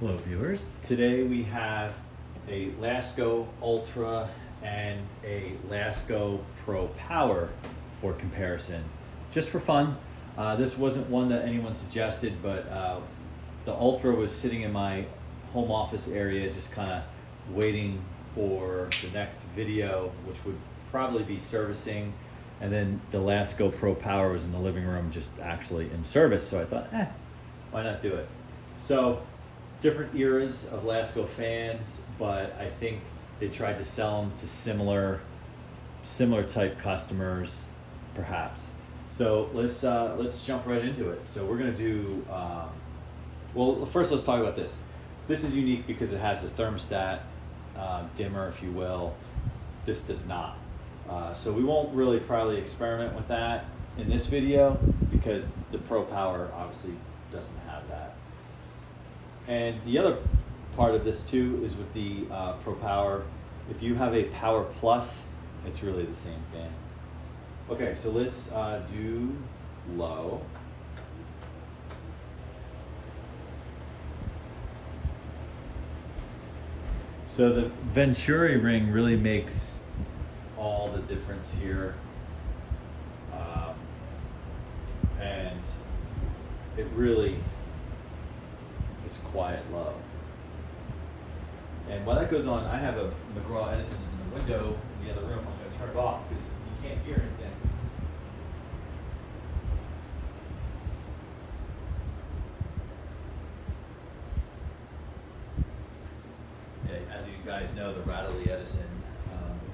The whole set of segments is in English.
Hello viewers. Today we have a Lasko Ultra and a Lasko Pro Power for comparison. Just for fun. This wasn't one that anyone suggested, but the Ultra was sitting in my home office area just kind of waiting for the next video, which would probably be servicing. And then the Lasko Pro Power was in the living room just actually in service. So I thought, why not do it? So different eras of Lasko fans, but I think they tried to sell them to similar type customers, perhaps. So let's jump right into it. So we're gonna do, well, first let's talk about this. This is unique because it has a thermostat dimmer, if you will. This does not. So we won't really probably experiment with that in this video because the Pro Power obviously doesn't have that. And the other part of this too is with the Pro Power. If you have a Power Plus, it's really the same fan. Okay, so let's do low. So the Venturi ring really makes all the difference here. And it really is quiet low. And while that goes on, I have a McGraw Edison in the window in the other room. I'm going to turn it off because you can't hear anything. Yeah, as you guys know, the rattly Edison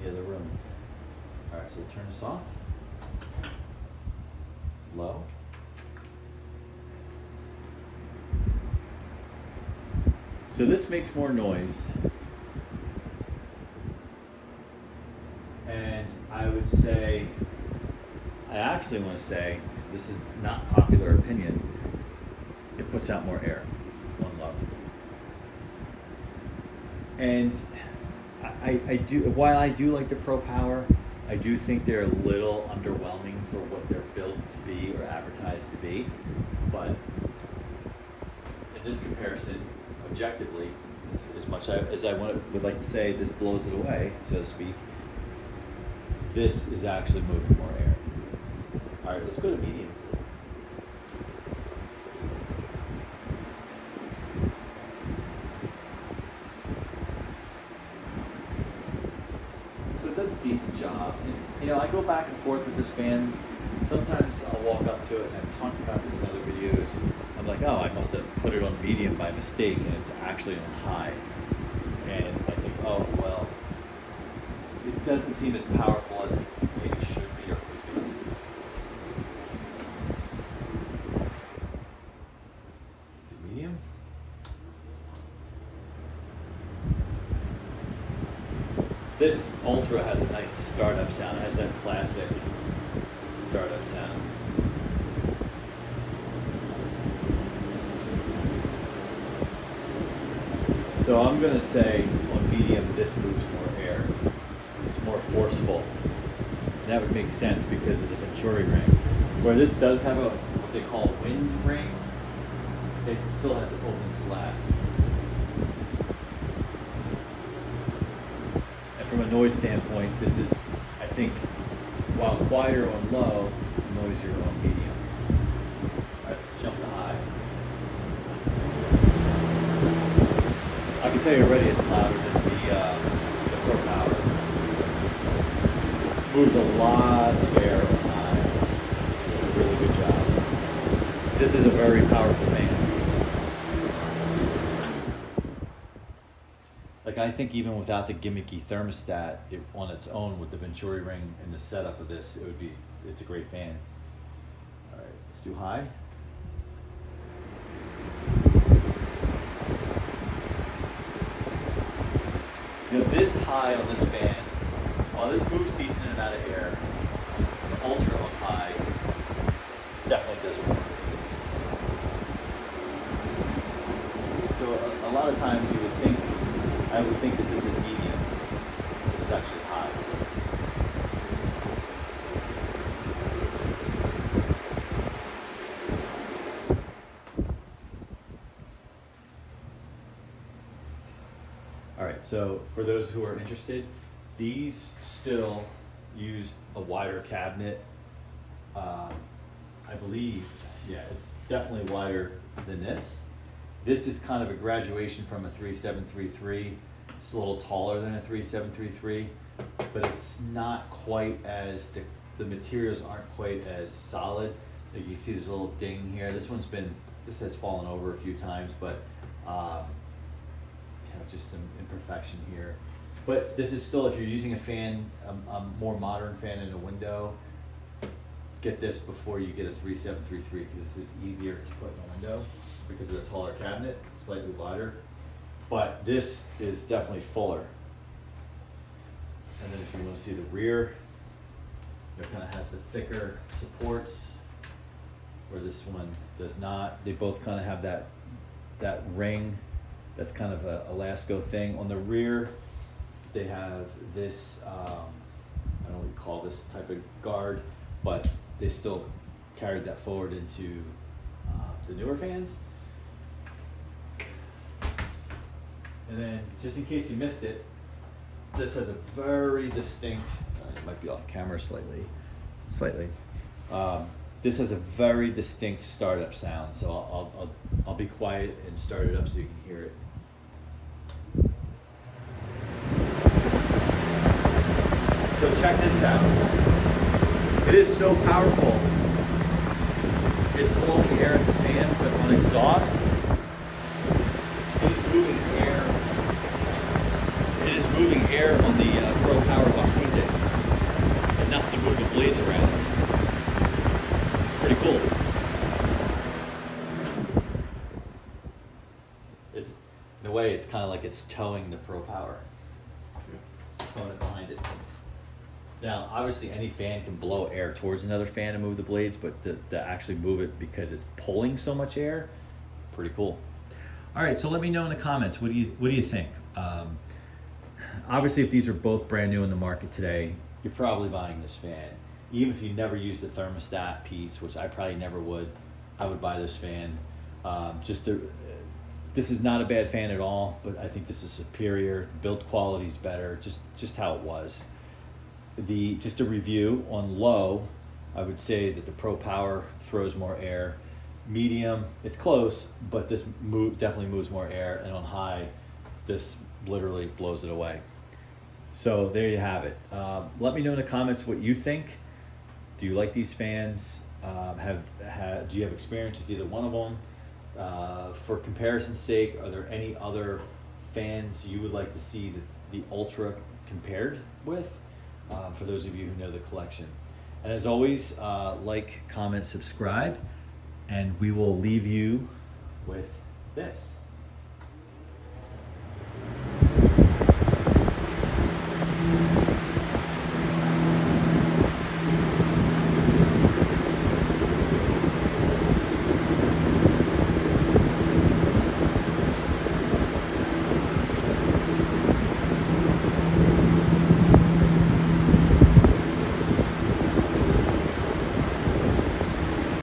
in the other room. All right, so we'll turn this off. Low. So this makes more noise, and I would say, I actually want to say, this is not popular opinion, it puts out more air on low. And I do, while I do like the Pro Power, I do think they're a little underwhelming for what they're built to be or advertised to be, but in this comparison, objectively, as much as I would like to say this blows it away, so to speak, this is actually moving more air. All right, let's go to medium. So it does a decent job. And, I go back and forth with this fan. Sometimes I'll walk up to it, and I've talked about this in other videos. I'm like, oh, I must have put it on medium by mistake, and it's actually on high. And I think, oh, well, it doesn't seem as powerful as it maybe should be or could be. Medium. This Ultra has a nice startup sound. It has that classic startup sound. So I'm going to say on medium this moves more air. It's more forceful. And that would make sense because of the Venturi ring. Where this does have what they call a wind ring, it still has open slats. And from a noise standpoint, this is, I think, while quieter on low, noisier on medium. All right, let's jump to high. I can tell you already it's louder than the Pro Power. Moves a lot of air on high. Does a really good job. This is a very powerful fan. Like, I think even without the gimmicky thermostat, on its own with the Venturi ring and the setup of this, it's a great fan. All right, let's do high. This high on this fan, while this moves decent amount of air, the Ultra on high definitely does work. So a lot of times I would think that this is medium. This is actually high. right, so for those who are interested, these still use a wider cabinet. I believe, yeah, it's definitely wider than this. This is kind of a graduation from a 3733. It's a little taller than a 3733, but it's not quite as, the materials aren't quite as solid. Like you see there's a little ding here. This has fallen over a few times, but just some imperfection here. But this is still, if you're using a fan, a more modern fan in a window, get this before you get a 3733, because this is easier to put in a window because of the taller cabinet, slightly wider. But this is definitely fuller. And then if you want to see the rear, it kind of has the thicker supports, where this one does not. They both kind of have that ring. That's kind of a Lasko thing. On the rear, they have this, I don't know what you call this type of guard, but they still carried that forward into the newer fans. And then, just in case you missed it, this has a very distinct, it might be off camera slightly. This has a very distinct startup sound, so I'll be quiet and start it up so you can hear it. So check this out. It is so powerful. It's blowing air at the fan, but on exhaust, it is moving air. It is moving air on the Pro Power behind it, enough to move the blades around. Pretty cool. It's, in a way, it's kind of like it's towing the Pro Power. It's towing it behind it. Now, obviously, any fan can blow air towards another fan and move the blades, but to actually move it because it's pulling so much air, pretty cool. All right, so let me know in the comments. What do you think? Obviously, if these are both brand new in the market today, you're probably buying this fan. Even if you never use the thermostat piece, which I probably never would, I would buy this fan. This is not a bad fan at all, but I think this is superior. Build quality is better, just how it was. Just a review on low, I would say that the Pro Power throws more air. Medium, it's close, but this definitely moves more air. And on high, this literally blows it away. So there you have it. Let me know in the comments what you think. Do you like these fans? Do you have experience with either one of them? For comparison's sake, are there any other fans you would like to see the Ultra compared with? For those of you who know the collection. And as always, like, comment, subscribe, and we will leave you with this.